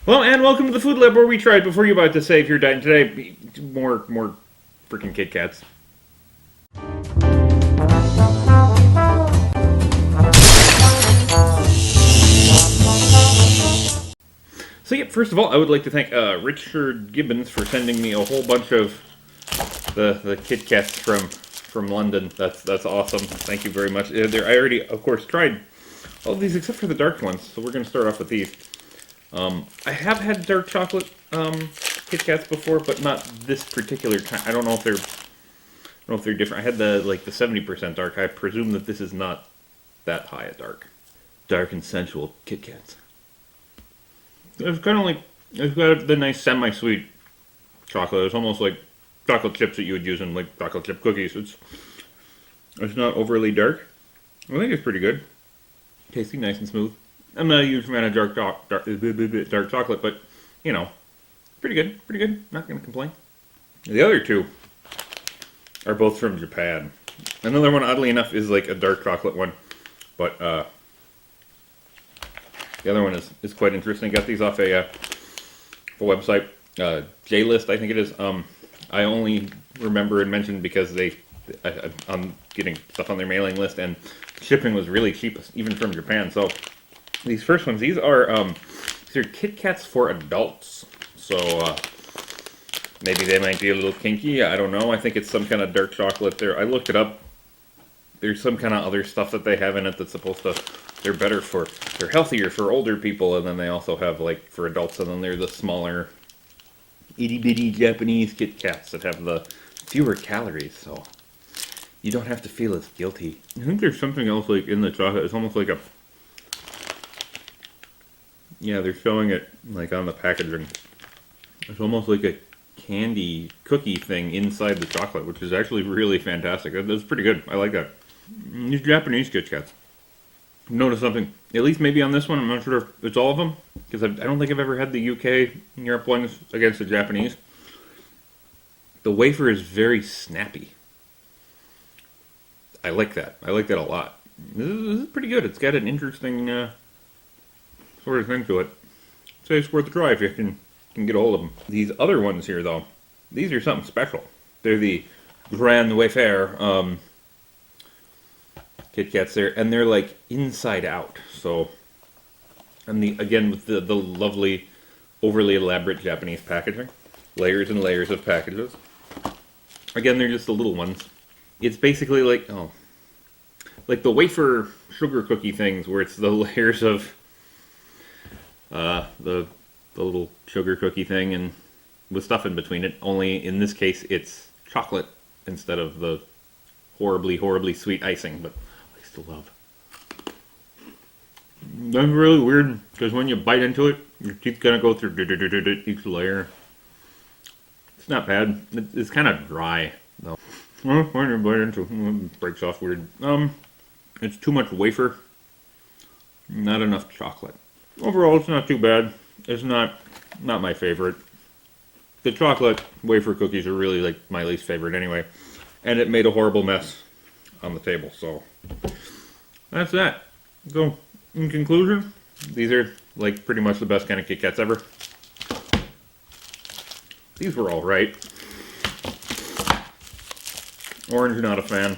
Well, and welcome to the Food Lab, where we tried before you about to save your diet. Today, more freaking Kit Kats. So yeah, first of all, I would like to thank Richard Gibbons for sending me a whole bunch of the Kit Kats from London. That's awesome. Thank you very much. I already, of course, tried all of these except for the dark ones, so we're going to start off with these. I have had dark chocolate Kit Kats before, but not this particular kind. I don't know if they're different. I had the 70% dark. I presume that this is not that high a dark. Dark and sensual Kit Kats. It's kind of like, it's got the nice semi-sweet chocolate. It's almost like chocolate chips that you would use in like chocolate chip cookies. It's not overly dark. I think it's pretty good. Tasty, nice and smooth. I'm not a huge fan of dark chocolate, but, you know, pretty good. Not going to complain. The other two are both from Japan. Another one, oddly enough, is like a dark chocolate one, but the other one is quite interesting. Got these off a website, J-List, I think it is. I only remember and mentioned because I'm getting stuff on their mailing list, and shipping was really cheap, even from Japan. So these first ones, these are Kit Kats for adults. So maybe they might be a little kinky. I don't know. I think it's some kind of dark chocolate there. I looked it up. There's some kind of other stuff that they have in it that's supposed to, they're healthier for older people, and then they also have like for adults, and then they're the smaller itty bitty Japanese Kit Kats that have the fewer calories, so you don't have to feel as guilty. I think there's something else like in the chocolate. It's almost like yeah, they're showing it like on the packaging. It's almost like a candy cookie thing inside the chocolate, which is actually really fantastic. That's pretty good. I like that. These Japanese Kit Kats. Notice something, at least maybe on this one, I'm not sure if it's all of them, because I don't think I've ever had the UK and Europe ones against the Japanese. The wafer is very snappy. I like that. I like that a lot. This is pretty good. It's got an interesting sort of thing to it. Say it's worth a try if you can get a hold of them. These other ones here, though, these are something special. They're the Gran Wafer Kit Kats there, and they're like inside out. So, and again with the lovely, overly elaborate Japanese packaging, layers and layers of packages. Again, they're just the little ones. It's basically like like the wafer sugar cookie things, where it's the layers of the little sugar cookie thing and with stuff in between it. Only in this case, it's chocolate instead of the horribly sweet icing. But love. That's really weird, because when you bite into it, your teeth gonna go through each layer. It's not bad. It's kind of dry, though. Well, when you bite into it breaks off weird. It's too much wafer, not enough chocolate. Overall, it's not too bad. It's not my favorite. The chocolate wafer cookies are really like my least favorite anyway, and it made a horrible mess on the table, so that's that. So, in conclusion, these are like pretty much the best kind of Kit Kats ever. These were alright. Orange, not a fan.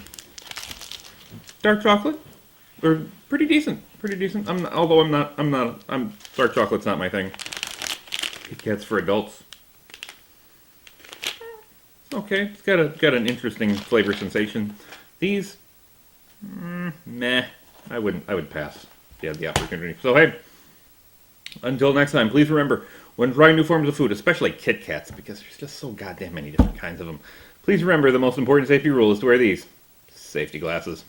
Dark chocolate, they're pretty decent. Dark chocolate's not my thing. Kit Kats for adults. Okay, it's got an interesting flavor sensation. These, meh. I would pass if you had the opportunity. So hey, until next time, please remember, when trying new forms of food, especially Kit Kats, because there's just so goddamn many different kinds of them, please remember the most important safety rule is to wear these safety glasses.